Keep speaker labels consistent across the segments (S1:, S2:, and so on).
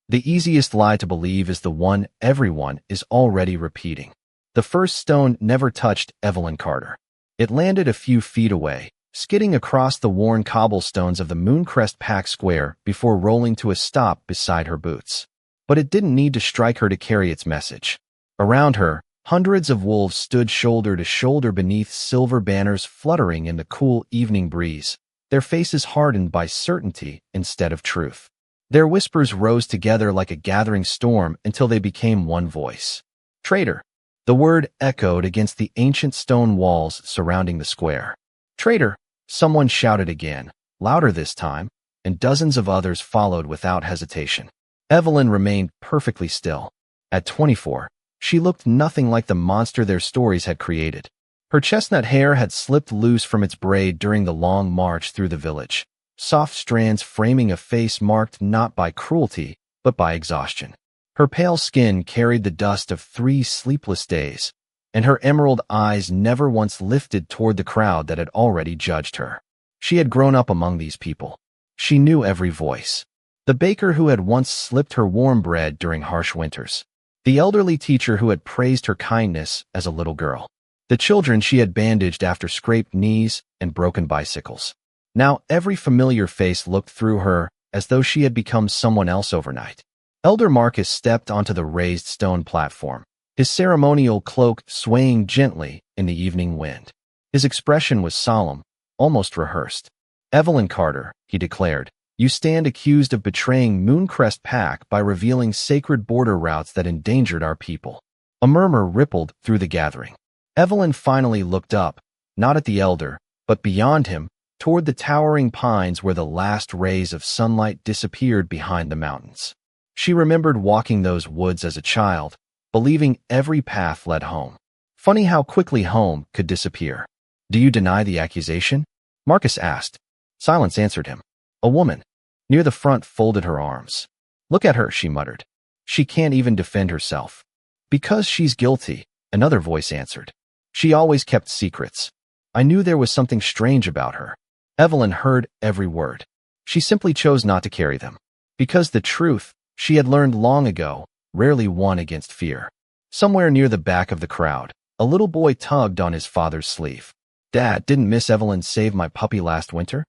S1: The easiest lie to believe is the one everyone is already repeating. The first stone never touched Evelyn Carter. It landed a few feet away, skidding across the worn cobblestones of the Mooncrest Pack Square before rolling to a stop beside her boots. But it didn't need to strike her to carry its message. Around her, hundreds of wolves stood shoulder to shoulder beneath silver banners fluttering in the cool evening breeze, their faces hardened by certainty instead of truth. Their whispers rose together like a gathering storm until they became one voice. Traitor. The word echoed against the ancient stone walls surrounding the square. Traitor, someone shouted again, louder this time, and dozens of others followed without hesitation. Evelyn remained perfectly still. At 24, she looked nothing like the monster their stories had created. Her chestnut hair had slipped loose from its braid during the long march through the village, soft strands framing a face marked not by cruelty, but by exhaustion. Her pale skin carried the dust of 3 sleepless days, and her emerald eyes never once lifted toward the crowd that had already judged her. She had grown up among these people. She knew every voice. The baker who had once slipped her warm bread during harsh winters. The elderly teacher who had praised her kindness as a little girl. The children she had bandaged after scraped knees and broken bicycles. Now every familiar face looked through her as though she had become someone else overnight. Elder Marcus stepped onto the raised stone platform, his ceremonial cloak swaying gently in the evening wind. His expression was solemn, almost rehearsed. Evelyn Carter, he declared, you stand accused of betraying Mooncrest Pack by revealing sacred border routes that endangered our people. A murmur rippled through the gathering. Evelyn finally looked up, not at the elder, but beyond him, toward the towering pines where the last rays of sunlight disappeared behind the mountains. She remembered walking those woods as a child, believing every path led home. Funny how quickly home could disappear. Do you deny the accusation? Marcus asked. Silence answered him. A woman, near the front, folded her arms. Look at her, she muttered. She can't even defend herself. Because she's guilty, another voice answered. She always kept secrets. I knew there was something strange about her. Evelyn heard every word. She simply chose not to carry them. Because the truth, she had learned long ago, rarely won against fear. Somewhere near the back of the crowd, a little boy tugged on his father's sleeve. Dad, didn't Miss Evelyn save my puppy last winter?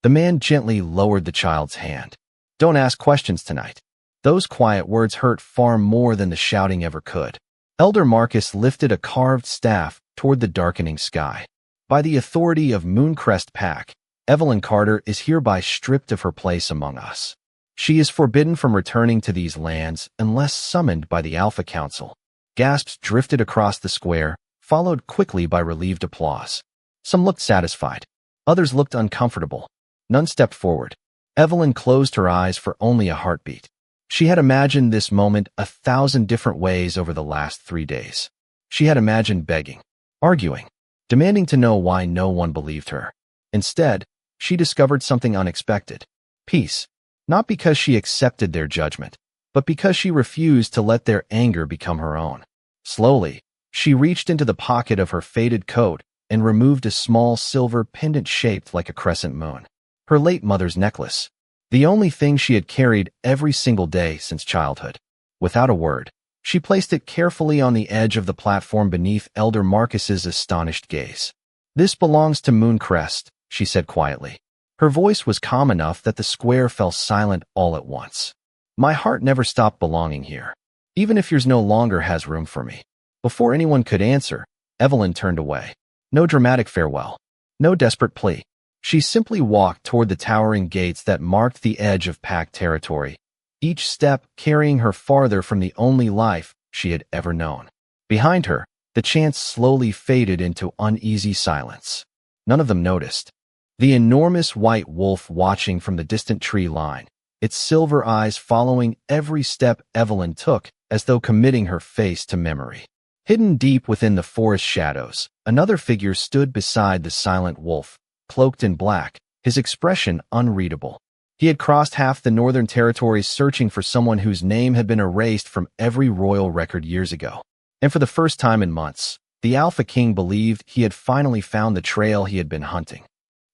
S1: The man gently lowered the child's hand. Don't ask questions tonight. Those quiet words hurt far more than the shouting ever could. Elder Marcus lifted a carved staff toward the darkening sky. By the authority of Mooncrest Pack, Evelyn Carter is hereby stripped of her place among us. She is forbidden from returning to these lands unless summoned by the Alpha Council. Gasps drifted across the square, followed quickly by relieved applause. Some looked satisfied. Others looked uncomfortable. None stepped forward. Evelyn closed her eyes for only a heartbeat. She had imagined this moment 1,000 different ways over the last 3 days. She had imagined begging, arguing, demanding to know why no one believed her. Instead, she discovered something unexpected. Peace. Not because she accepted their judgment, but because she refused to let their anger become her own. Slowly, she reached into the pocket of her faded coat and removed a small silver pendant shaped like a crescent moon. Her late mother's necklace, the only thing she had carried every single day since childhood. Without a word, she placed it carefully on the edge of the platform beneath Elder Marcus's astonished gaze. This belongs to Mooncrest, she said quietly. Her voice was calm enough that the square fell silent all at once. My heart never stopped belonging here, even if yours no longer has room for me. Before anyone could answer, Evelyn turned away. No dramatic farewell, no desperate plea. She simply walked toward the towering gates that marked the edge of Pack territory, each step carrying her farther from the only life she had ever known. Behind her, the chants slowly faded into uneasy silence. None of them noticed. The enormous white wolf watching from the distant tree line, its silver eyes following every step Evelyn took as though committing her face to memory. Hidden deep within the forest shadows, another figure stood beside the silent wolf, cloaked in black, his expression unreadable. He had crossed half the northern territories searching for someone whose name had been erased from every royal record years ago. And for the first time in months, the Alpha King believed he had finally found the trail he had been hunting.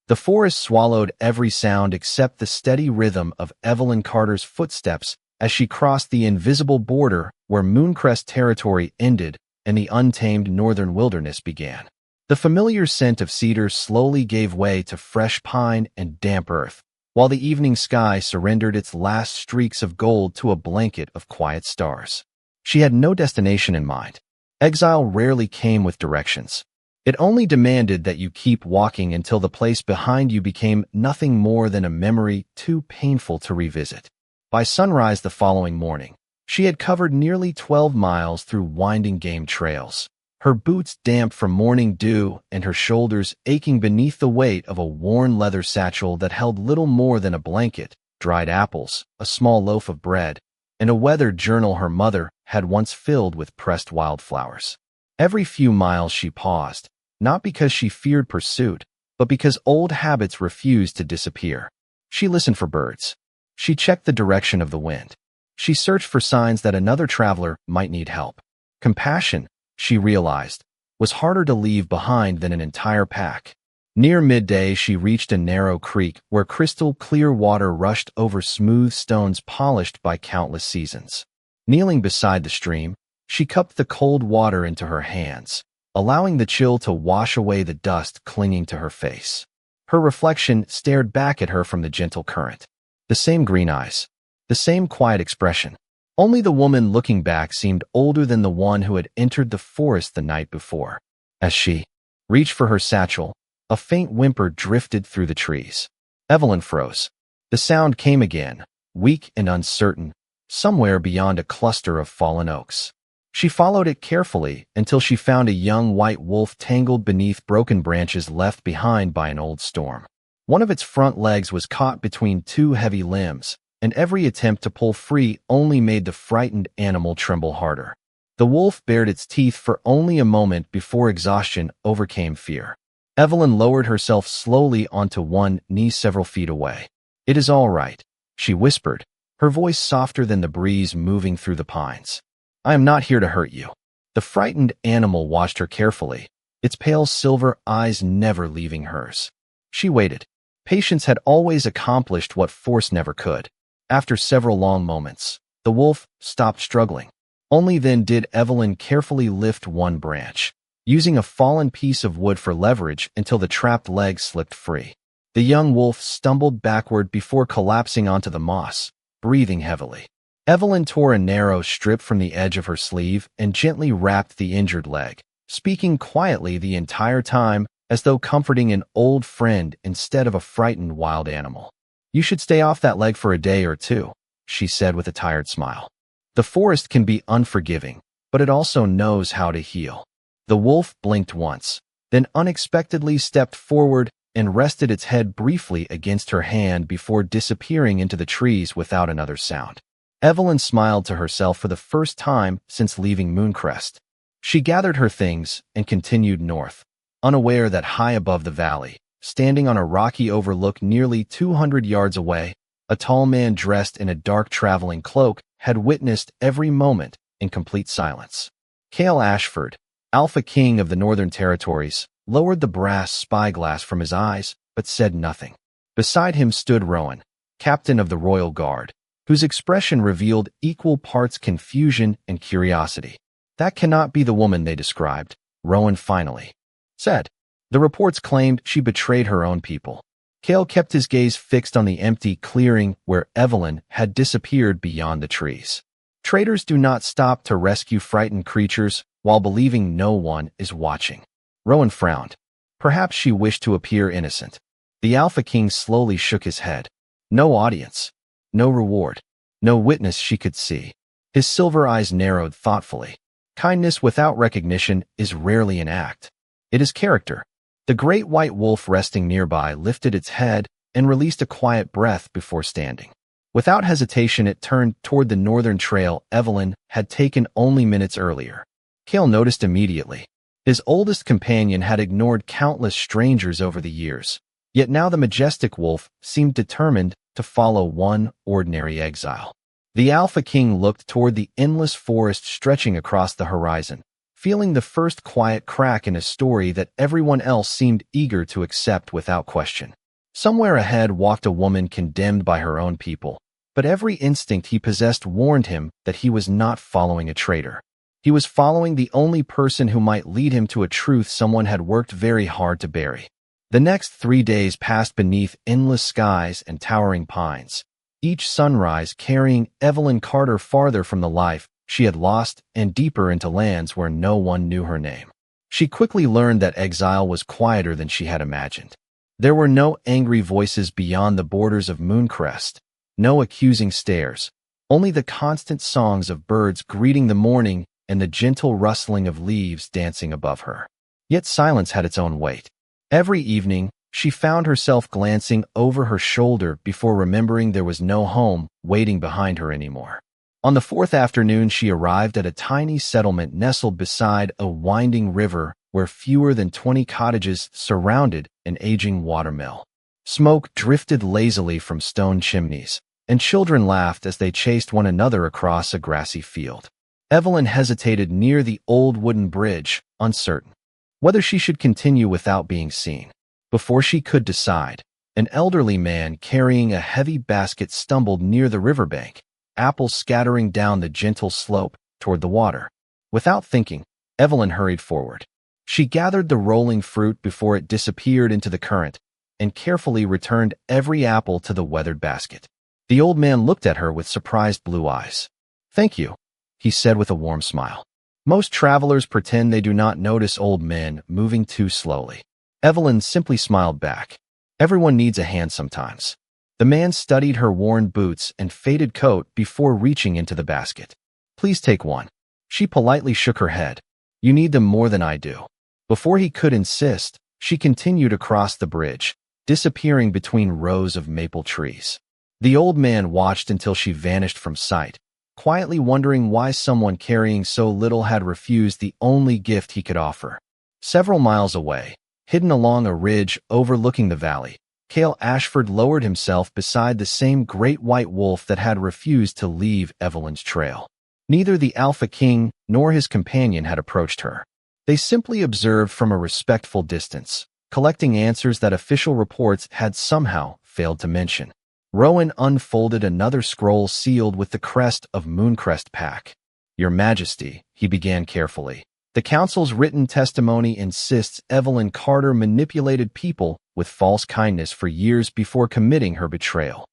S1: The forest swallowed every sound except the steady rhythm of Evelyn Carter's footsteps as she crossed the invisible border where Mooncrest territory ended and the untamed northern wilderness began. The familiar scent of cedar slowly gave way to fresh pine and damp earth, while the evening sky surrendered its last streaks of gold to a blanket of quiet stars. She had no destination in mind. Exile rarely came with directions. It only demanded that you keep walking until the place behind you became nothing more than a memory too painful to revisit. By sunrise the following morning, she had covered nearly 12 miles through winding game trails, her boots damp from morning dew and her shoulders aching beneath the weight of a worn leather satchel that held little more than a blanket, dried apples, a small loaf of bread, and a weathered journal her mother had once filled with pressed wildflowers. Every few miles she paused, not because she feared pursuit, but because old habits refused to disappear. She listened for birds. She checked the direction of the wind. She searched for signs that another traveler might need help. Compassion, she realized, was harder to leave behind than an entire pack. Near midday, she reached a narrow creek where crystal-clear water rushed over smooth stones polished by countless seasons. Kneeling beside the stream, she cupped the cold water into her hands, allowing the chill to wash away the dust clinging to her face. Her reflection stared back at her from the gentle current. The same green eyes, the same quiet expression. Only the woman looking back seemed older than the one who had entered the forest the night before. As she reached for her satchel, a faint whimper drifted through the trees. Evelyn froze. The sound came again, weak and uncertain, somewhere beyond a cluster of fallen oaks. She followed it carefully until she found a young white wolf tangled beneath broken branches left behind by an old storm. One of its front legs was caught between two heavy limbs, and every attempt to pull free only made the frightened animal tremble harder. The wolf bared its teeth for only a moment before exhaustion overcame fear. Evelyn lowered herself slowly onto one knee several feet away. "It is all right," she whispered, her voice softer than the breeze moving through the pines. "I am not here to hurt you." The frightened animal watched her carefully, its pale silver eyes never leaving hers. She waited. Patience had always accomplished what force never could. After several long moments, the wolf stopped struggling. Only then did Evelyn carefully lift one branch, using a fallen piece of wood for leverage until the trapped leg slipped free. The young wolf stumbled backward before collapsing onto the moss, breathing heavily. Evelyn tore a narrow strip from the edge of her sleeve and gently wrapped the injured leg, speaking quietly the entire time as though comforting an old friend instead of a frightened wild animal. "You should stay off that leg for a day or two," she said with a tired smile. "The forest can be unforgiving, but it also knows how to heal." The wolf blinked once, then unexpectedly stepped forward and rested its head briefly against her hand before disappearing into the trees without another sound. Evelyn smiled to herself for the first time since leaving Mooncrest. She gathered her things and continued north, unaware that high above the valley, standing on a rocky overlook nearly 200 yards away, a tall man dressed in a dark traveling cloak had witnessed every moment in complete silence. Cale Ashford, Alpha King of the Northern Territories, lowered the brass spyglass from his eyes, but said nothing. Beside him stood Rowan, captain of the Royal Guard, whose expression revealed equal parts confusion and curiosity. "That cannot be the woman they described," Rowan finally said. "The reports claimed she betrayed her own people." Cale kept his gaze fixed on the empty clearing where Evelyn had disappeared beyond the trees. Traitors do not stop to rescue frightened creatures while believing no one is watching. Rowan frowned. Perhaps she wished to appear innocent. The Alpha King slowly shook his head. No audience, no reward, no witness she could see. His silver eyes narrowed thoughtfully. Kindness without recognition is rarely an act. It is character. The great white wolf resting nearby lifted its head and released a quiet breath before standing. Without hesitation, it turned toward the northern trail Evelyn had taken only minutes earlier. Cale noticed immediately. His oldest companion had ignored countless strangers over the years, yet now the majestic wolf seemed determined to follow one ordinary exile. The Alpha King looked toward the endless forest stretching across the horizon, feeling the first quiet crack in a story that everyone else seemed eager to accept without question. Somewhere ahead walked a woman condemned by her own people, but every instinct he possessed warned him that he was not following a traitor. He was following the only person who might lead him to a truth someone had worked very hard to bury. The next 3 days passed beneath endless skies and towering pines, each sunrise carrying Evelyn Carter farther from the life she had lost and deeper into lands where no one knew her name. She quickly learned that exile was quieter than she had imagined. There were no angry voices beyond the borders of Mooncrest, no accusing stares, only the constant songs of birds greeting the morning and the gentle rustling of leaves dancing above her. Yet silence had its own weight. Every evening, she found herself glancing over her shoulder before remembering there was no home waiting behind her anymore. On the 4th afternoon, she arrived at a tiny settlement nestled beside a winding river where fewer than 20 cottages surrounded an aging watermill. Smoke drifted lazily from stone chimneys, and children laughed as they chased one another across a grassy field. Evelyn hesitated near the old wooden bridge, uncertain whether she should continue without being seen. Before she could decide, an elderly man carrying a heavy basket stumbled near the riverbank, apples scattering down the gentle slope toward the water. Without thinking, Evelyn hurried forward. She gathered the rolling fruit before it disappeared into the current and carefully returned every apple to the weathered basket. The old man looked at her with surprised blue eyes. "Thank you," he said with a warm smile. Most travelers pretend they do not notice old men moving too slowly. Evelyn simply smiled back. Everyone needs a hand sometimes. The man studied her worn boots and faded coat before reaching into the basket. "Please take one." She politely shook her head. "You need them more than I do." Before he could insist, she continued across the bridge, disappearing between rows of maple trees. The old man watched until she vanished from sight, quietly wondering why someone carrying so little had refused the only gift he could offer. Several miles away, hidden along a ridge overlooking the valley, Cale Ashford lowered himself beside the same great white wolf that had refused to leave Evelyn's trail. Neither the Alpha King nor his companion had approached her. They simply observed from a respectful distance, collecting answers that official reports had somehow failed to mention. Rowan unfolded another scroll sealed with the crest of Mooncrest Pack. "Your Majesty," he began carefully, "the Council's written testimony insists Evelyn Carter manipulated people with false kindness for years before committing her betrayal."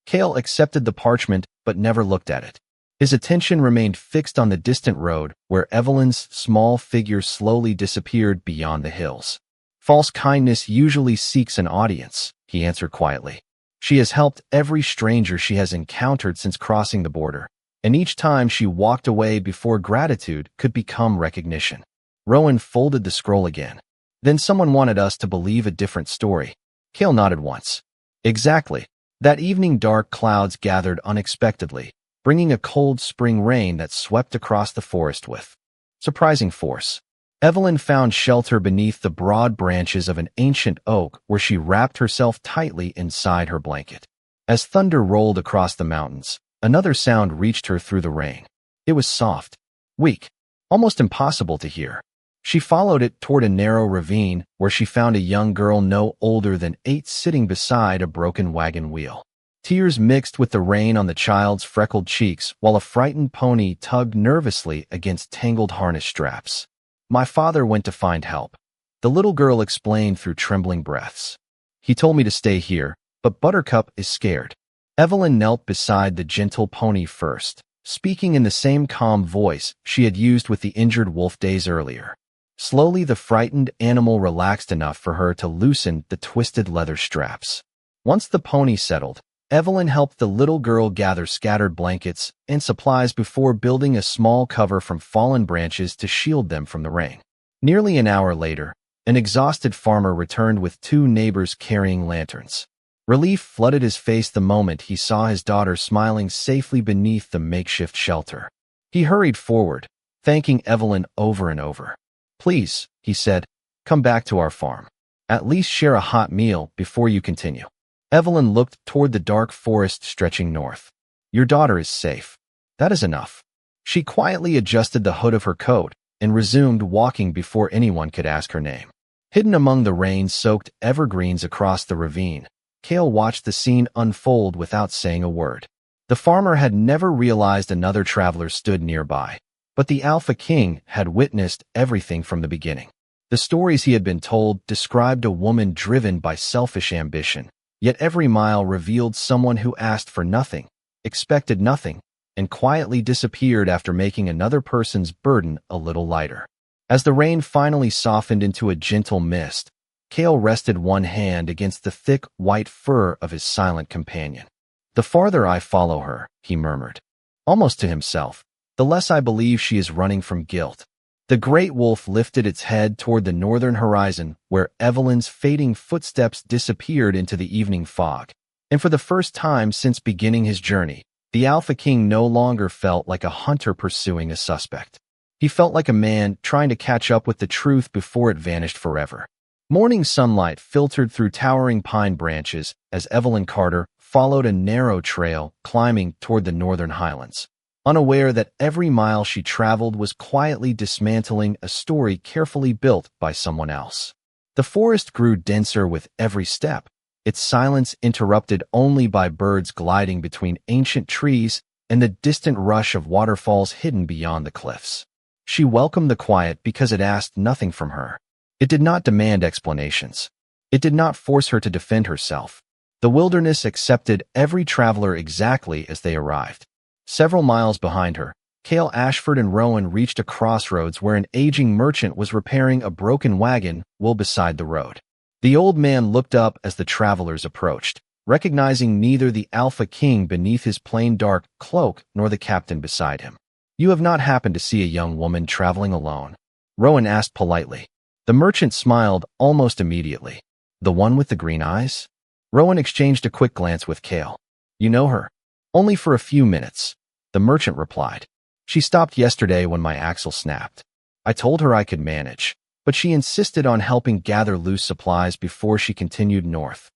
S1: Cale accepted the parchment but never looked at it. His attention remained fixed on the distant road where Evelyn's small figure slowly disappeared beyond the hills. "False kindness usually seeks an audience," he answered quietly. "She has helped every stranger she has encountered since crossing the border, and each time she walked away before gratitude could become recognition." Rowan folded the scroll again. "Then someone wanted us to believe a different story." Cale nodded once. "Exactly." That evening, dark clouds gathered unexpectedly, bringing a cold spring rain that swept across the forest with surprising force. Evelyn found shelter beneath the broad branches of an ancient oak where she wrapped herself tightly inside her blanket. As thunder rolled across the mountains, another sound reached her through the rain. It was soft, weak, almost impossible to hear. She followed it toward a narrow ravine where she found a young girl no older than 8 sitting beside a broken wagon wheel. Tears mixed with the rain on the child's freckled cheeks while a frightened pony tugged nervously against tangled harness straps. "My father went to find help," the little girl explained through trembling breaths. "He told me to stay here, but Buttercup is scared." Evelyn knelt beside the gentle pony first, speaking in the same calm voice she had used with the injured wolf days earlier. Slowly, the frightened animal relaxed enough for her to loosen the twisted leather straps. Once the pony settled, Evelyn helped the little girl gather scattered blankets and supplies before building a small cover from fallen branches to shield them from the rain. Nearly an hour later, an exhausted farmer returned with 2 neighbors carrying lanterns. Relief flooded his face the moment he saw his daughter smiling safely beneath the makeshift shelter. He hurried forward, thanking Evelyn over and over. "Please," he said, "come back to our farm. At least share a hot meal before you continue." Evelyn looked toward the dark forest stretching north. "Your daughter is safe. That is enough." She quietly adjusted the hood of her coat and resumed walking before anyone could ask her name. Hidden among the rain-soaked evergreens across the ravine, Cale watched the scene unfold without saying a word. The farmer had never realized another traveler stood nearby, but the Alpha King had witnessed everything from the beginning. The stories he had been told described a woman driven by selfish ambition, yet every mile revealed someone who asked for nothing, expected nothing, and quietly disappeared after making another person's burden a little lighter. As the rain finally softened into a gentle mist, Kale rested one hand against the thick white fur of his silent companion. "The farther I follow her," he murmured, almost to himself, "the less I believe she is running from guilt." The great wolf lifted its head toward the northern horizon, where Evelyn's fading footsteps disappeared into the evening fog. And for the first time since beginning his journey, the Alpha King no longer felt like a hunter pursuing a suspect. He felt like a man trying to catch up with the truth before it vanished forever. Morning sunlight filtered through towering pine branches as Evelyn Carter followed a narrow trail climbing toward the northern highlands, unaware that every mile she traveled was quietly dismantling a story carefully built by someone else. The forest grew denser with every step, its silence interrupted only by birds gliding between ancient trees and the distant rush of waterfalls hidden beyond the cliffs. She welcomed the quiet because it asked nothing from her. It did not demand explanations. It did not force her to defend herself. The wilderness accepted every traveler exactly as they arrived. Several miles behind her, Cale Ashford and Rowan reached a crossroads where an aging merchant was repairing a broken wagon well beside the road. The old man looked up as the travelers approached, recognizing neither the Alpha King beneath his plain dark cloak nor the captain beside him. "You have not happened to see a young woman traveling alone?" Rowan asked politely. The merchant smiled almost immediately. "The one with the green eyes?" Rowan exchanged a quick glance with Cale. "You know her?" "Only for a few minutes," the merchant replied. "She stopped yesterday when my axle snapped. I told her I could manage, but she insisted on helping gather loose supplies before she continued north."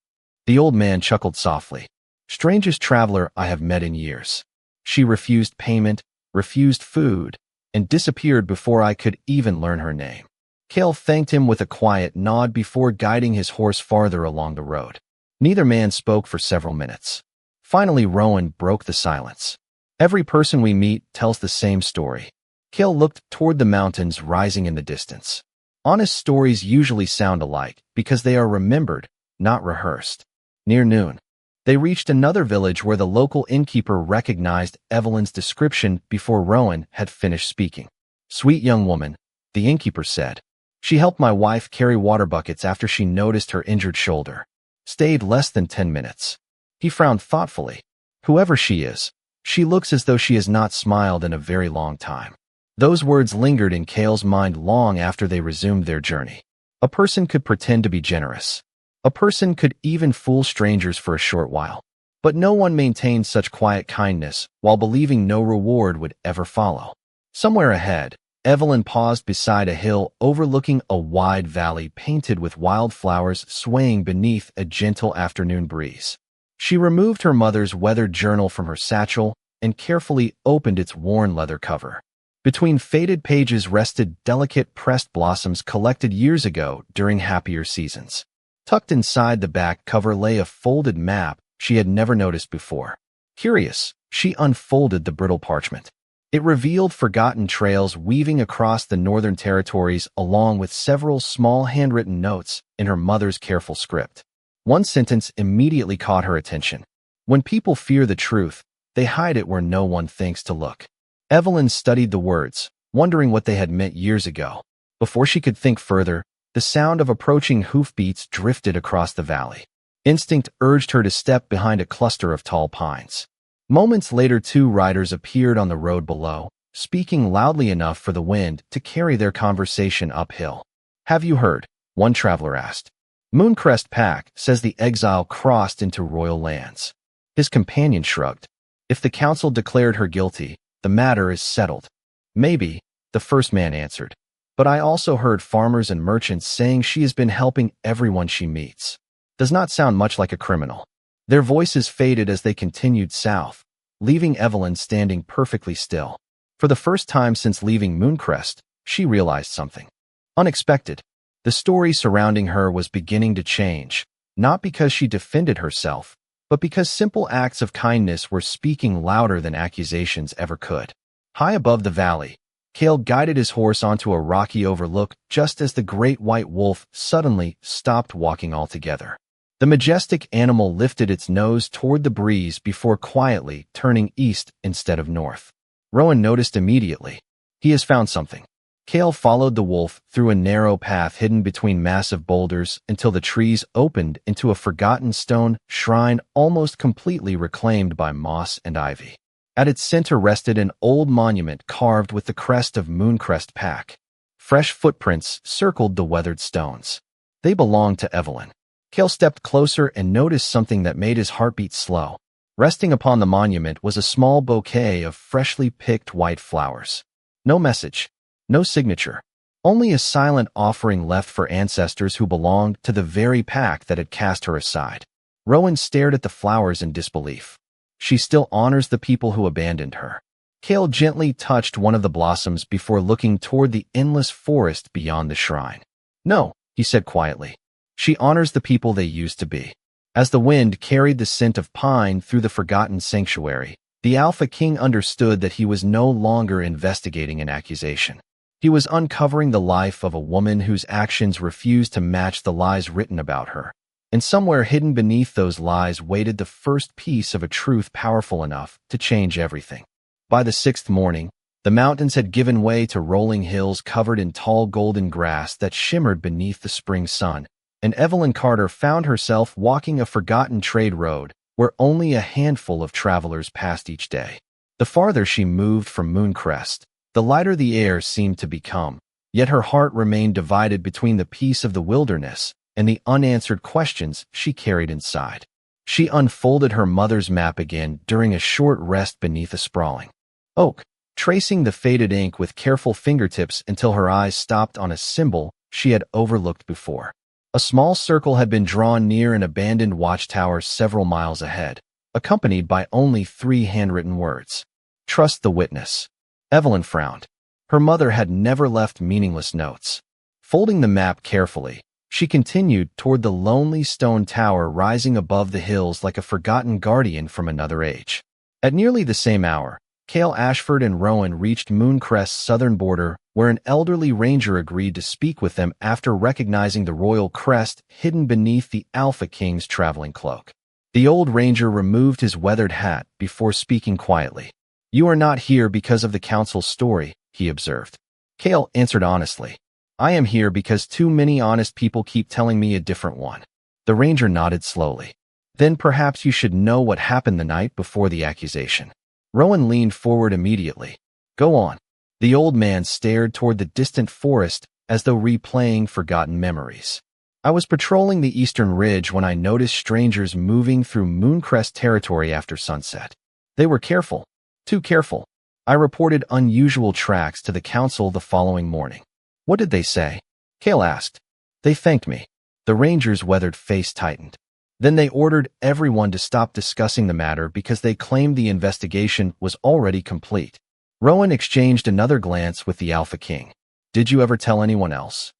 S1: The old man chuckled softly. "Strangest traveler I have met in years. She refused payment, refused food, and disappeared before I could even learn her name." Cale thanked him with a quiet nod before guiding his horse farther along the road. Neither man spoke for several minutes. Finally, Rowan broke the silence. "Every person we meet tells the same story." Cale looked toward the mountains rising in the distance. "Honest stories usually sound alike because they are remembered, not rehearsed." Near noon, they reached another village where the local innkeeper recognized Evelyn's description before Rowan had finished speaking. "Sweet young woman," the innkeeper said. "She helped my wife carry water buckets after she noticed her injured shoulder. Stayed less than 10 minutes. He frowned thoughtfully. "Whoever she is, she looks as though she has not smiled in a very long time." Those words lingered in Cale's mind long after they resumed their journey. A person could pretend to be generous. A person could even fool strangers for a short while. But no one maintained such quiet kindness while believing no reward would ever follow. Somewhere ahead, Evelyn paused beside a hill overlooking a wide valley painted with wildflowers swaying beneath a gentle afternoon breeze. She removed her mother's weathered journal from her satchel and carefully opened its worn leather cover. Between faded pages rested delicate pressed blossoms collected years ago during happier seasons. Tucked inside the back cover lay a folded map she had never noticed before. Curious, she unfolded the brittle parchment. It revealed forgotten trails weaving across the northern territories along with several small handwritten notes in her mother's careful script. One sentence immediately caught her attention. "When people fear the truth, they hide it where no one thinks to look." Evelyn studied the words, wondering what they had meant years ago. Before she could think further, the sound of approaching hoofbeats drifted across the valley. Instinct urged her to step behind a cluster of tall pines. Moments later, two riders appeared on the road below, speaking loudly enough for the wind to carry their conversation uphill. "Have you heard?" one traveler asked. "Mooncrest Pack says the exile crossed into royal lands." His companion shrugged. "If the council declared her guilty, the matter is settled." "Maybe," the first man answered. "But I also heard farmers and merchants saying she has been helping everyone she meets. Does not sound much like a criminal." Their voices faded as they continued south, leaving Evelyn standing perfectly still. For the first time since leaving Mooncrest, she realized something unexpected. The story surrounding her was beginning to change, not because she defended herself, but because simple acts of kindness were speaking louder than accusations ever could. High above the valley, Cale guided his horse onto a rocky overlook just as the great white wolf suddenly stopped walking altogether. The majestic animal lifted its nose toward the breeze before quietly turning east instead of north. Rowan noticed immediately. He has found something. Cale followed the wolf through a narrow path hidden between massive boulders until the trees opened into a forgotten stone shrine almost completely reclaimed by moss and ivy. At its center rested an old monument carved with the crest of Mooncrest Pack. Fresh footprints circled the weathered stones. They belonged to Evelyn. Cale stepped closer and noticed something that made his heartbeat slow. Resting upon the monument was a small bouquet of freshly picked white flowers. No message. No signature. Only a silent offering left for ancestors who belonged to the very pack that had cast her aside. Rowan stared at the flowers in disbelief. She still honors the people who abandoned her. Cale gently touched one of the blossoms before looking toward the endless forest beyond the shrine. No, he said quietly. She honors the people they used to be. As the wind carried the scent of pine through the forgotten sanctuary, the Alpha King understood that he was no longer investigating an accusation. He was uncovering the life of a woman whose actions refused to match the lies written about her. And somewhere hidden beneath those lies waited the first piece of a truth powerful enough to change everything. By the sixth morning, the mountains had given way to rolling hills covered in tall golden grass that shimmered beneath the spring sun, and Evelyn Carter found herself walking a forgotten trade road where only a handful of travelers passed each day. The farther she moved from Mooncrest, the lighter the air seemed to become, yet her heart remained divided between the peace of the wilderness and the unanswered questions she carried inside. She unfolded her mother's map again during a short rest beneath a sprawling oak, tracing the faded ink with careful fingertips until her eyes stopped on a symbol she had overlooked before. A small circle had been drawn near an abandoned watchtower several miles ahead, accompanied by only 3 handwritten words. Trust the witness. Evelyn frowned. Her mother had never left meaningless notes. Folding the map carefully, she continued toward the lonely stone tower rising above the hills like a forgotten guardian from another age. At nearly the same hour, Cale Ashford and Rowan reached Mooncrest's southern border, where an elderly ranger agreed to speak with them after recognizing the royal crest hidden beneath the Alpha King's traveling cloak. The old ranger removed his weathered hat before speaking quietly. You are not here because of the council's story, he observed. Cale answered honestly. I am here because too many honest people keep telling me a different one. The ranger nodded slowly. Then perhaps you should know what happened the night before the accusation. Rowan leaned forward immediately. Go on. The old man stared toward the distant forest as though replaying forgotten memories. I was patrolling the eastern ridge when I noticed strangers moving through Mooncrest territory after sunset. They were careful. Too careful. I reported unusual tracks to the council the following morning. What did they say? Cale asked. They thanked me. The ranger's weathered face tightened. Then they ordered everyone to stop discussing the matter because they claimed the investigation was already complete. Rowan exchanged another glance with the Alpha King. Did you ever tell anyone else?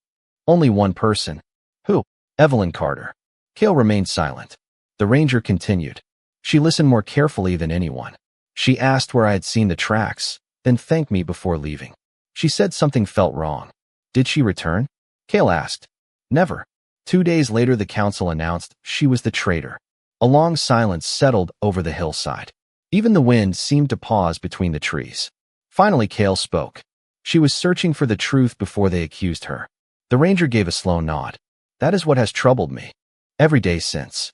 S1: Only one person. Who? Evelyn Carter. Cale remained silent. The ranger continued. She listened more carefully than anyone. She asked where I had seen the tracks, then thanked me before leaving. She said something felt wrong. Did she return? Cale asked. Never. 2 days later the council announced she was the traitor. A long silence settled over the hillside. Even the wind seemed to pause between the trees. Finally Cale spoke. She was searching for the truth before they accused her. The ranger gave a slow nod. That is what has troubled me. Every day since.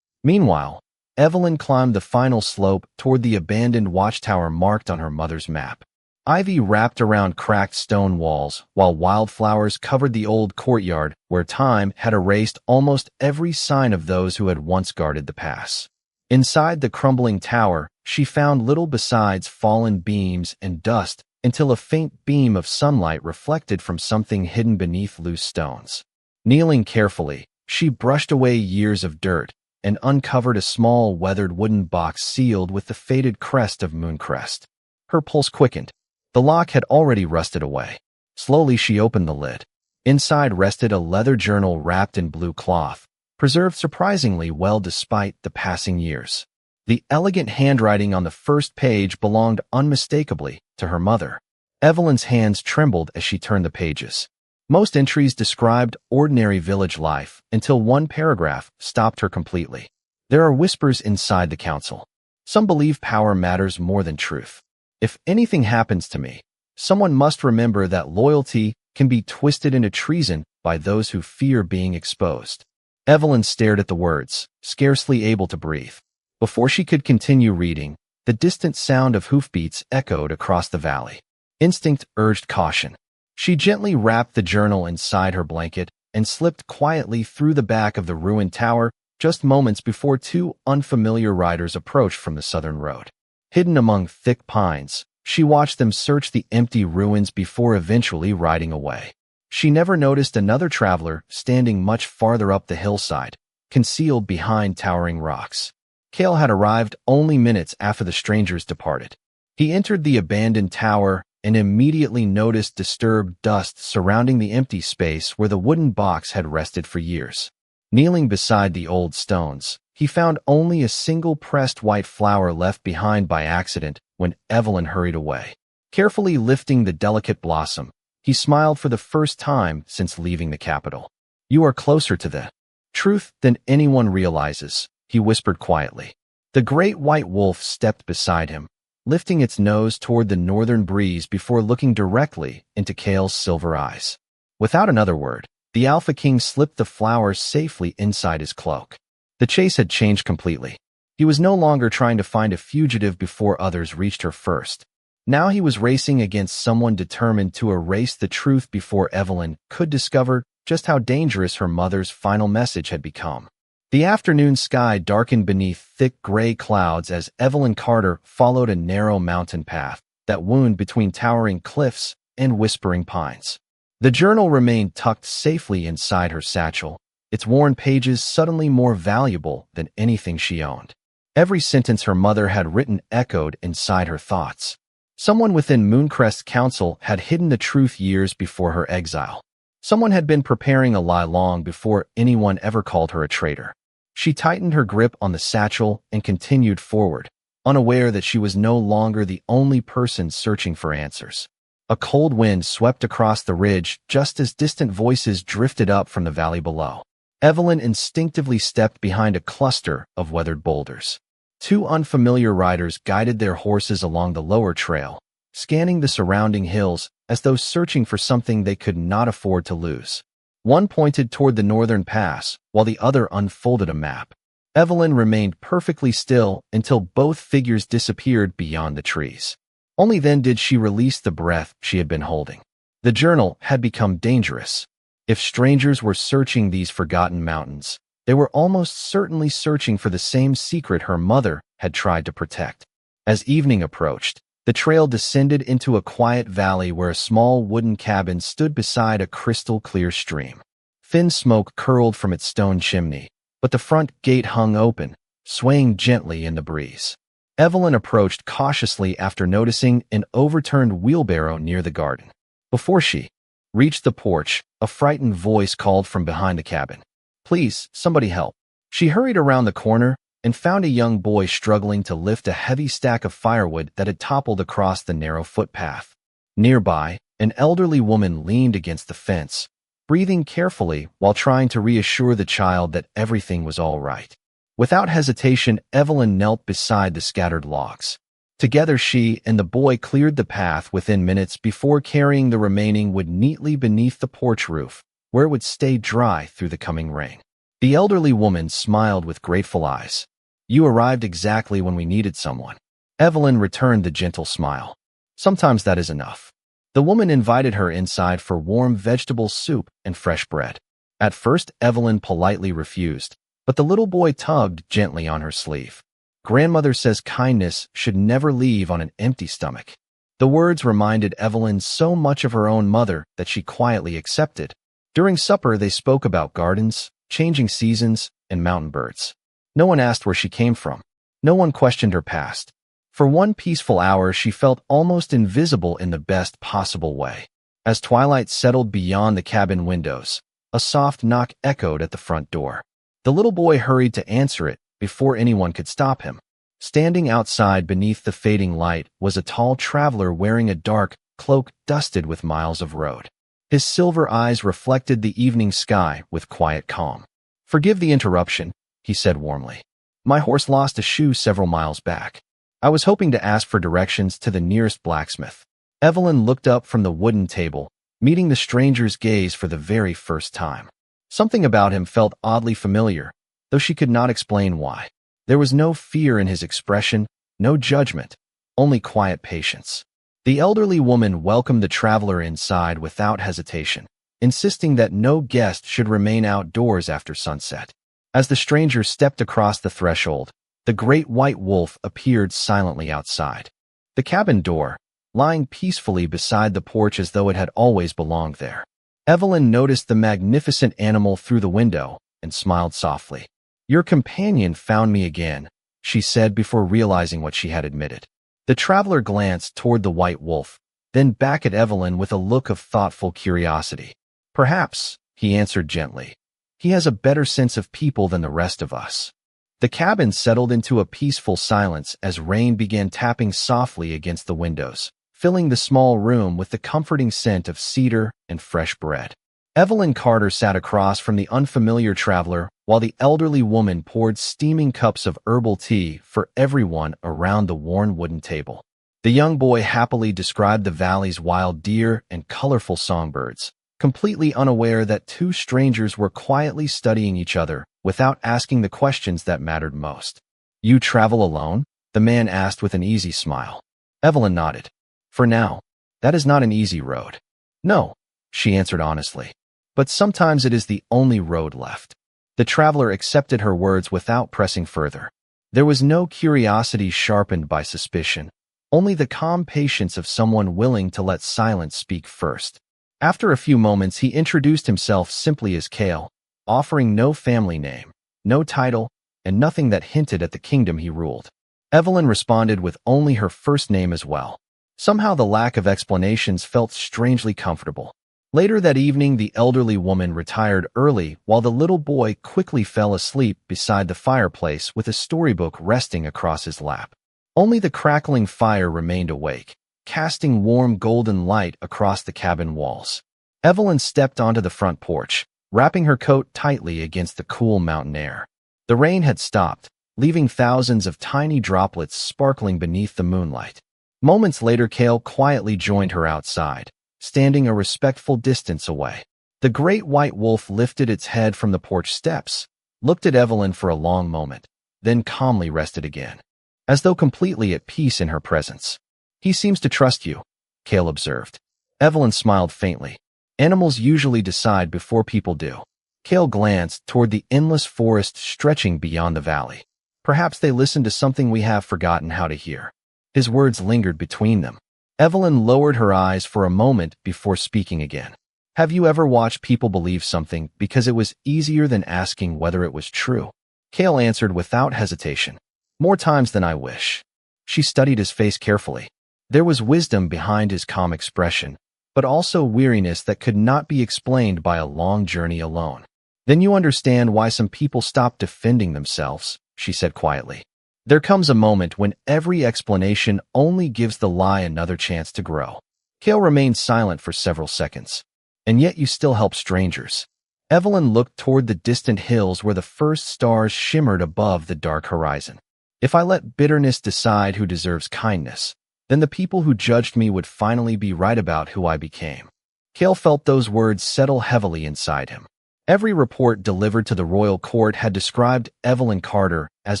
S1: Meanwhile, Evelyn climbed the final slope toward the abandoned watchtower marked on her mother's map. Ivy wrapped around cracked stone walls, while wildflowers covered the old courtyard where time had erased almost every sign of those who had once guarded the pass. Inside the crumbling tower, she found little besides fallen beams and dust until a faint beam of sunlight reflected from something hidden beneath loose stones. Kneeling carefully, she brushed away years of dirt and uncovered a small weathered wooden box sealed with the faded crest of Mooncrest. Her pulse quickened. The lock had already rusted away. Slowly she opened the lid. Inside rested a leather journal wrapped in blue cloth, preserved surprisingly well despite the passing years. The elegant handwriting on the first page belonged unmistakably to her mother. Evelyn's hands trembled as she turned the pages. Most entries described ordinary village life until one paragraph stopped her completely. There are whispers inside the council. Some believe power matters more than truth. If anything happens to me, someone must remember that loyalty can be twisted into treason by those who fear being exposed. Evelyn stared at the words, scarcely able to breathe. Before she could continue reading, the distant sound of hoofbeats echoed across the valley. Instinct urged caution. She gently wrapped the journal inside her blanket and slipped quietly through the back of the ruined tower just moments before two unfamiliar riders approached from the southern road. Hidden among thick pines, she watched them search the empty ruins before eventually riding away. She never noticed another traveler standing much farther up the hillside, concealed behind towering rocks. Cale had arrived only minutes after the strangers departed. He entered the abandoned tower and immediately noticed disturbed dust surrounding the empty space where the wooden box had rested for years. Kneeling beside the old stones, he found only a single pressed white flower left behind by accident when Evelyn hurried away. Carefully lifting the delicate blossom, he smiled for the first time since leaving the capital. "You are closer to the truth than anyone realizes," he whispered quietly. The great white wolf stepped beside him, lifting its nose toward the northern breeze before looking directly into Cale's silver eyes. Without another word, the Alpha King slipped the flower safely inside his cloak. The chase had changed completely. He was no longer trying to find a fugitive before others reached her first. Now he was racing against someone determined to erase the truth before Evelyn could discover just how dangerous her mother's final message had become. The afternoon sky darkened beneath thick gray clouds as Evelyn Carter followed a narrow mountain path that wound between towering cliffs and whispering pines. The journal remained tucked safely inside her satchel, its worn pages suddenly more valuable than anything she owned. Every sentence her mother had written echoed inside her thoughts. Someone within Mooncrest's council had hidden the truth years before her exile. Someone had been preparing a lie long before anyone ever called her a traitor. She tightened her grip on the satchel and continued forward, unaware that she was no longer the only person searching for answers. A cold wind swept across the ridge just as distant voices drifted up from the valley below. Evelyn instinctively stepped behind a cluster of weathered boulders. Two unfamiliar riders guided their horses along the lower trail, scanning the surrounding hills as though searching for something they could not afford to lose. One pointed toward the northern pass, while the other unfolded a map. Evelyn remained perfectly still until both figures disappeared beyond the trees. Only then did she release the breath she had been holding. The journal had become dangerous. If strangers were searching these forgotten mountains, they were almost certainly searching for the same secret her mother had tried to protect. As evening approached, the trail descended into a quiet valley where a small wooden cabin stood beside a crystal-clear stream. Thin smoke curled from its stone chimney, but the front gate hung open, swaying gently in the breeze. Evelyn approached cautiously after noticing an overturned wheelbarrow near the garden. Before she reached the porch, a frightened voice called from behind the cabin. "Please, somebody help." She hurried around the corner and found a young boy struggling to lift a heavy stack of firewood that had toppled across the narrow footpath. Nearby, an elderly woman leaned against the fence, breathing carefully while trying to reassure the child that everything was all right. Without hesitation, Evelyn knelt beside the scattered logs. Together she and the boy cleared the path within minutes before carrying the remaining wood neatly beneath the porch roof, where it would stay dry through the coming rain. The elderly woman smiled with grateful eyes. "You arrived exactly when we needed someone." Evelyn returned the gentle smile. "Sometimes that is enough." The woman invited her inside for warm vegetable soup and fresh bread. At first, Evelyn politely refused, but the little boy tugged gently on her sleeve. "Grandmother says kindness should never leave on an empty stomach." The words reminded Evelyn so much of her own mother that she quietly accepted. During supper, they spoke about gardens, changing seasons, and mountain birds. No one asked where she came from. No one questioned her past. For one peaceful hour, she felt almost invisible in the best possible way. As twilight settled beyond the cabin windows, a soft knock echoed at the front door. The little boy hurried to answer it before anyone could stop him. Standing outside beneath the fading light was a tall traveler wearing a dark cloak dusted with miles of road. His silver eyes reflected the evening sky with quiet calm. "Forgive the interruption," he said warmly. "My horse lost a shoe several miles back. I was hoping to ask for directions to the nearest blacksmith." Evelyn looked up from the wooden table, meeting the stranger's gaze for the very first time. Something about him felt oddly familiar, though she could not explain why. There was no fear in his expression, no judgment, only quiet patience. The elderly woman welcomed the traveler inside without hesitation, insisting that no guest should remain outdoors after sunset. As the stranger stepped across the threshold, the great white wolf appeared silently outside. The cabin door, lying peacefully beside the porch as though it had always belonged there. Evelyn noticed the magnificent animal through the window and smiled softly. "Your companion found me again," she said before realizing what she had admitted. The traveler glanced toward the white wolf, then back at Evelyn with a look of thoughtful curiosity. "Perhaps," he answered gently. "He has a better sense of people than the rest of us." The cabin settled into a peaceful silence as rain began tapping softly against the windows, filling the small room with the comforting scent of cedar and fresh bread. Evelyn Carter sat across from the unfamiliar traveler while the elderly woman poured steaming cups of herbal tea for everyone around the worn wooden table. The young boy happily described the valley's wild deer and colorful songbirds, completely unaware that two strangers were quietly studying each other without asking the questions that mattered most. "You travel alone?" the man asked with an easy smile. Evelyn nodded. "For now, that is not an easy road." "No," she answered honestly. "But sometimes it is the only road left." The traveler accepted her words without pressing further. There was no curiosity sharpened by suspicion, only the calm patience of someone willing to let silence speak first. After a few moments, he introduced himself simply as Kale, offering no family name, no title, and nothing that hinted at the kingdom he ruled. Evelyn responded with only her first name as well. Somehow the lack of explanations felt strangely comfortable. Later that evening, the elderly woman retired early while the little boy quickly fell asleep beside the fireplace with a storybook resting across his lap. Only the crackling fire remained awake, casting warm golden light across the cabin walls. Evelyn stepped onto the front porch, wrapping her coat tightly against the cool mountain air. The rain had stopped, leaving thousands of tiny droplets sparkling beneath the moonlight. Moments later, Kale quietly joined her outside, standing a respectful distance away. The great white wolf lifted its head from the porch steps, looked at Evelyn for a long moment, then calmly rested again, as though completely at peace in her presence. "He seems to trust you," Kale observed. Evelyn smiled faintly. "Animals usually decide before people do." Kale glanced toward the endless forest stretching beyond the valley. "Perhaps they listen to something we have forgotten how to hear." His words lingered between them. Evelyn lowered her eyes for a moment before speaking again. "Have you ever watched people believe something because it was easier than asking whether it was true?" Kale answered without hesitation. "More times than I wish." She studied his face carefully. There was wisdom behind his calm expression, but also weariness that could not be explained by a long journey alone. "Then you understand why some people stop defending themselves," she said quietly. "There comes a moment when every explanation only gives the lie another chance to grow." Kale remained silent for several seconds. "And yet you still help strangers." Evelyn looked toward the distant hills where the first stars shimmered above the dark horizon. "If I let bitterness decide who deserves kindness, then the people who judged me would finally be right about who I became." Kale felt those words settle heavily inside him. Every report delivered to the royal court had described Evelyn Carter as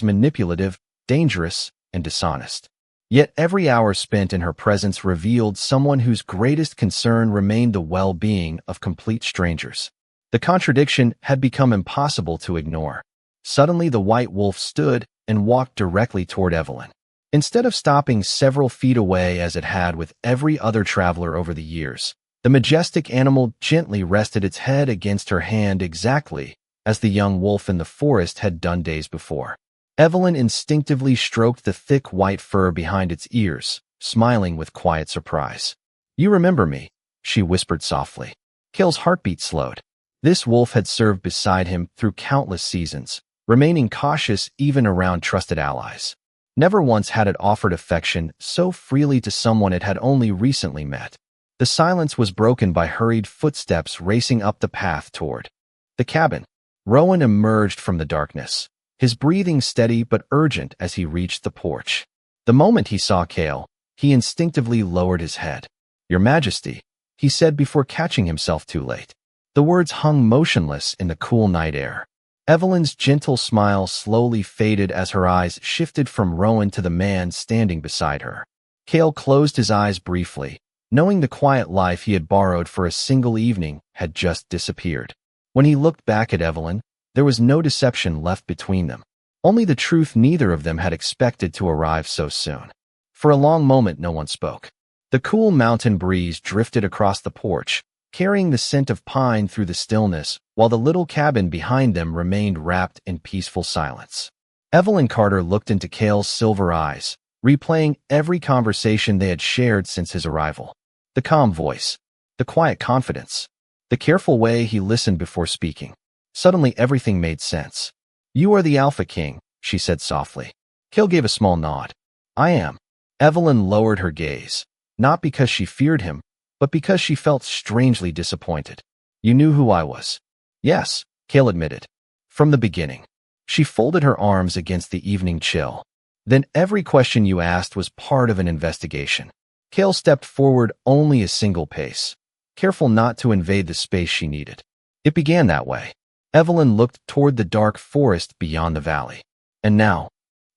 S1: manipulative, dangerous, and dishonest. Yet every hour spent in her presence revealed someone whose greatest concern remained the well-being of complete strangers. The contradiction had become impossible to ignore. Suddenly the white wolf stood and walked directly toward Evelyn. Instead of stopping several feet away as it had with every other traveler over the years, the majestic animal gently rested its head against her hand exactly as the young wolf in the forest had done days before. Evelyn instinctively stroked the thick white fur behind its ears, smiling with quiet surprise. "You remember me," she whispered softly. Kale's heartbeat slowed. This wolf had served beside him through countless seasons, remaining cautious even around trusted allies. Never once had it offered affection so freely to someone it had only recently met. The silence was broken by hurried footsteps racing up the path toward the cabin. Rowan emerged from the darkness, his breathing steady but urgent as he reached the porch. The moment he saw Kale, he instinctively lowered his head. "Your Majesty," he said before catching himself too late. The words hung motionless in the cool night air. Evelyn's gentle smile slowly faded as her eyes shifted from Rowan to the man standing beside her. Kale closed his eyes briefly, knowing the quiet life he had borrowed for a single evening had just disappeared. When he looked back at Evelyn, there was no deception left between them. Only the truth neither of them had expected to arrive so soon. For a long moment no one spoke. The cool mountain breeze drifted across the porch, carrying the scent of pine through the stillness, while the little cabin behind them remained wrapped in peaceful silence. Evelyn Carter looked into Kale's silver eyes, replaying every conversation they had shared since his arrival. The calm voice, the quiet confidence, the careful way he listened before speaking. Suddenly everything made sense. "You are the Alpha King," she said softly. Kale gave a small nod. "I am." Evelyn lowered her gaze, not because she feared him, but because she felt strangely disappointed. "You knew who I was." "Yes," Kale admitted. "From the beginning." She folded her arms against the evening chill. "Then every question you asked was part of an investigation." Kale stepped forward only a single pace, careful not to invade the space she needed. "It began that way." Evelyn looked toward the dark forest beyond the valley. "And now?"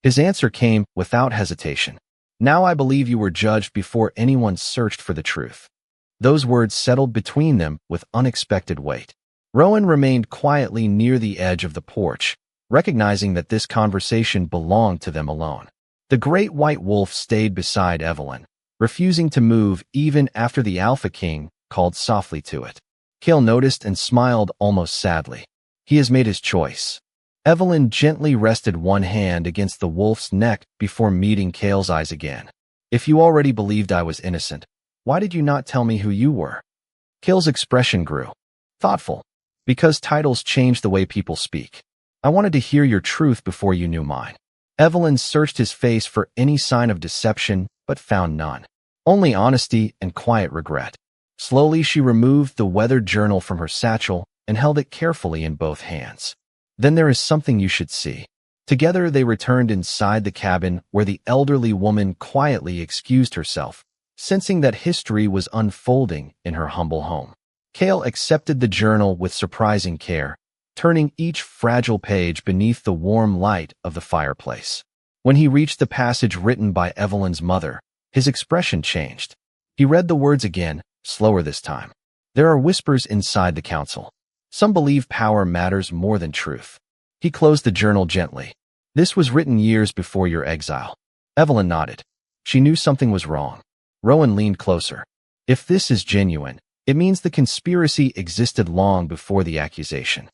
S1: His answer came without hesitation. "Now I believe you were judged before anyone searched for the truth." Those words settled between them with unexpected weight. Rowan remained quietly near the edge of the porch, recognizing that this conversation belonged to them alone. The great white wolf stayed beside Evelyn, refusing to move even after the Alpha King called softly to it. Kale noticed and smiled almost sadly. "He has made his choice." Evelyn gently rested one hand against the wolf's neck before meeting Kale's eyes again. "If you already believed I was innocent, why did you not tell me who you were?" Kale's expression grew thoughtful. "Because titles change the way people speak. I wanted to hear your truth before you knew mine." Evelyn searched his face for any sign of deception, but found none. Only honesty and quiet regret. Slowly she removed the weathered journal from her satchel and held it carefully in both hands. "Then there is something you should see." Together they returned inside the cabin where the elderly woman quietly excused herself, sensing that history was unfolding in her humble home. Kale accepted the journal with surprising care, turning each fragile page beneath the warm light of the fireplace. When he reached the passage written by Evelyn's mother, his expression changed. He read the words again, slower this time. "There are whispers inside the council. Some believe power matters more than truth." He closed the journal gently. "This was written years before your exile." Evelyn nodded. She knew something was wrong. Rowan leaned closer. "If this is genuine, it means the conspiracy existed long before the accusation."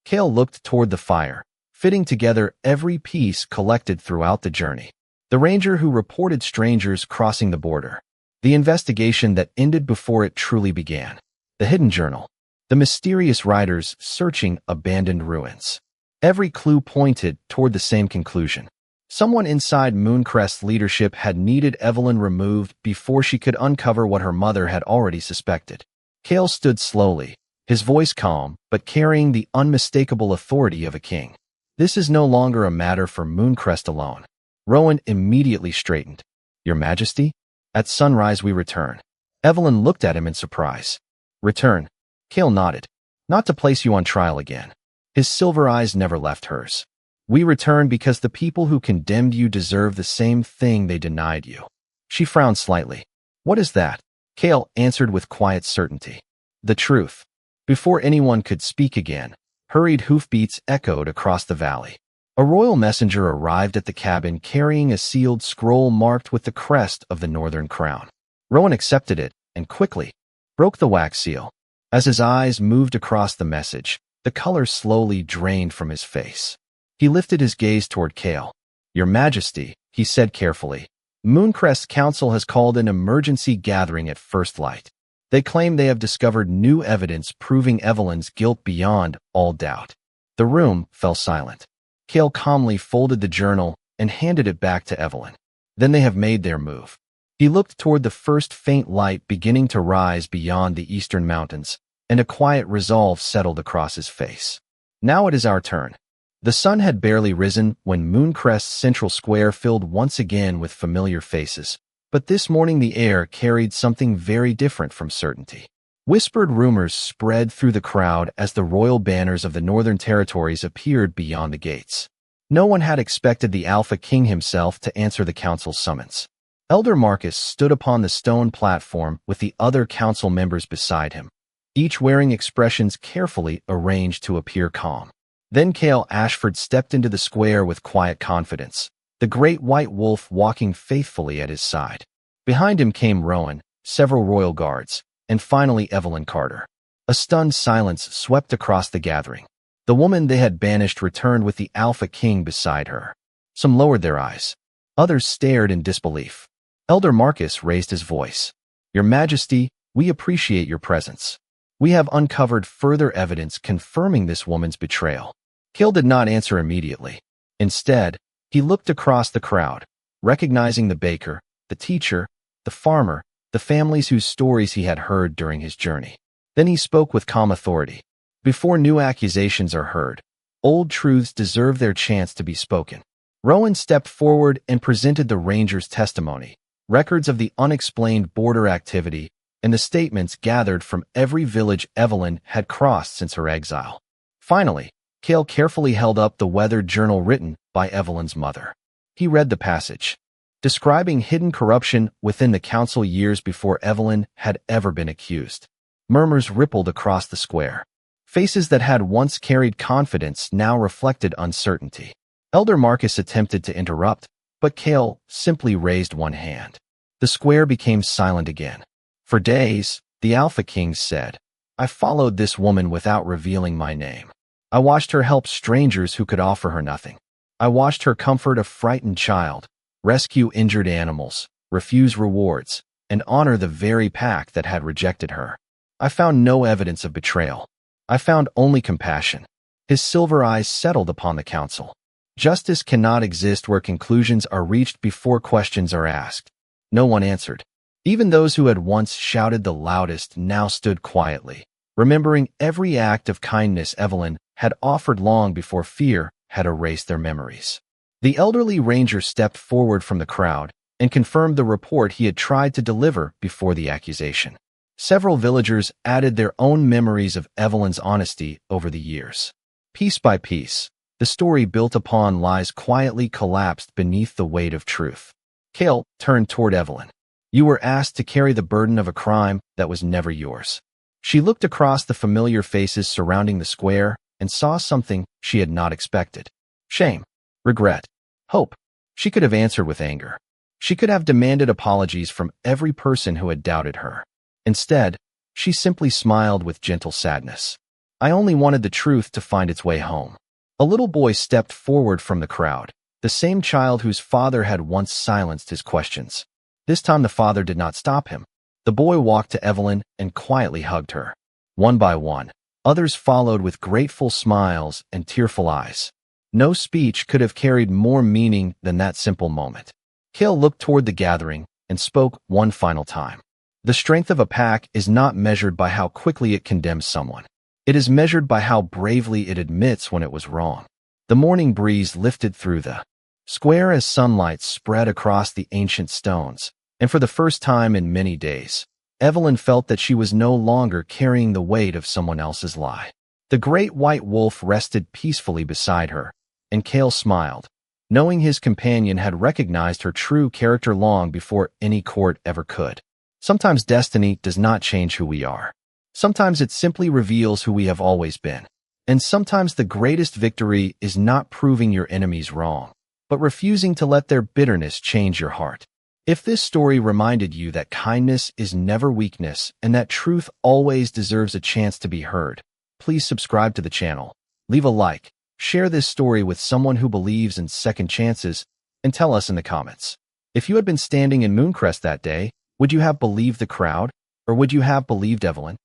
S1: Kale looked toward the fire, fitting together every piece collected throughout the journey. The ranger who reported strangers crossing the border. The investigation that ended before it truly began. The hidden journal. The mysterious riders searching abandoned ruins. Every clue pointed toward the same conclusion. Someone inside Mooncrest's leadership had needed Evelyn removed before she could uncover what her mother had already suspected. Kale stood slowly, his voice calm, but carrying the unmistakable authority of a king. "This is no longer a matter for Mooncrest alone." Rowan immediately straightened. "Your Majesty? At sunrise we return." Evelyn looked at him in surprise. "Return?" Kale nodded. "Not to place you on trial again." His silver eyes never left hers. "We return because the people who condemned you deserve the same thing they denied you." She frowned slightly. "What is that?" Kale answered with quiet certainty. "The truth." Before anyone could speak again, hurried hoofbeats echoed across the valley. A royal messenger arrived at the cabin carrying a sealed scroll marked with the crest of the Northern Crown. Rowan accepted it and quickly broke the wax seal. As his eyes moved across the message, the color slowly drained from his face. He lifted his gaze toward Kale. "Your Majesty," he said carefully, "Mooncrest Council has called an emergency gathering at first light." They claim they have discovered new evidence proving Evelyn's guilt beyond all doubt. The room fell silent. Cale calmly folded the journal and handed it back to Evelyn. Then they have made their move. He looked toward the first faint light beginning to rise beyond the eastern mountains, and a quiet resolve settled across his face. Now it is our turn. The sun had barely risen when Mooncrest's central square filled once again with familiar faces, but this morning the air carried something very different from certainty. Whispered rumors spread through the crowd as the royal banners of the Northern Territories appeared beyond the gates. No one had expected the Alpha King himself to answer the council's summons. Elder Marcus stood upon the stone platform with the other council members beside him, each wearing expressions carefully arranged to appear calm. Then Cale Ashford stepped into the square with quiet confidence, the great white wolf walking faithfully at his side. Behind him came Rowan, several royal guards, and finally Evelyn Carter. A stunned silence swept across the gathering. The woman they had banished returned with the Alpha King beside her. Some lowered their eyes. Others stared in disbelief. Elder Marcus raised his voice. "Your Majesty, we appreciate your presence. We have uncovered further evidence confirming this woman's betrayal." Cale did not answer immediately. Instead, he looked across the crowd, recognizing the baker, the teacher, the farmer, the families whose stories he had heard during his journey. Then he spoke with calm authority. "Before new accusations are heard, old truths deserve their chance to be spoken." Rowan stepped forward and presented the ranger's testimony, records of the unexplained border activity, and the statements gathered from every village Evelyn had crossed since her exile. Finally, Cale carefully held up the weathered journal written by Evelyn's mother. He read the passage, describing hidden corruption within the council years before Evelyn had ever been accused. Murmurs rippled across the square. Faces that had once carried confidence now reflected uncertainty. Elder Marcus attempted to interrupt, but Cale simply raised one hand. The square became silent again. "For days," the Alpha King said, "I followed this woman without revealing my name. I watched her help strangers who could offer her nothing. I watched her comfort a frightened child, rescue injured animals, refuse rewards, and honor the very pack that had rejected her. I found no evidence of betrayal. I found only compassion." His silver eyes settled upon the council. Justice cannot exist where conclusions are reached before questions are asked. No one answered. Even those who had once shouted the loudest now stood quietly, remembering every act of kindness Evelyn had offered long before fear had erased their memories. The elderly ranger stepped forward from the crowd and confirmed the report he had tried to deliver before the accusation. Several villagers added their own memories of Evelyn's honesty over the years. Piece by piece, the story built upon lies quietly collapsed beneath the weight of truth. Cale turned toward Evelyn. "You were asked to carry the burden of a crime that was never yours." She looked across the familiar faces surrounding the square and saw something she had not expected. Shame, regret, hope. She could have answered with anger. She could have demanded apologies from every person who had doubted her. Instead, she simply smiled with gentle sadness. "I only wanted the truth to find its way home." A little boy stepped forward from the crowd, the same child whose father had once silenced his questions. This time the father did not stop him. The boy walked to Evelyn and quietly hugged her. One by one, others followed with grateful smiles and tearful eyes. No speech could have carried more meaning than that simple moment. Cale looked toward the gathering and spoke one final time. "The strength of a pack is not measured by how quickly it condemns someone. It is measured by how bravely it admits when it was wrong." The morning breeze lifted through the square as sunlight spread across the ancient stones, and for the first time in many days, Evelyn felt that she was no longer carrying the weight of someone else's lie. The great white wolf rested peacefully beside her, and Cale smiled, knowing his companion had recognized her true character long before any court ever could. Sometimes destiny does not change who we are. Sometimes it simply reveals who we have always been. And sometimes the greatest victory is not proving your enemies wrong, but refusing to let their bitterness change your heart. If this story reminded you that kindness is never weakness and that truth always deserves a chance to be heard, please subscribe to the channel, leave a like, share this story with someone who believes in second chances, and tell us in the comments. If you had been standing in Mooncrest that day, would you have believed the crowd, Or would you have believed Evelyn?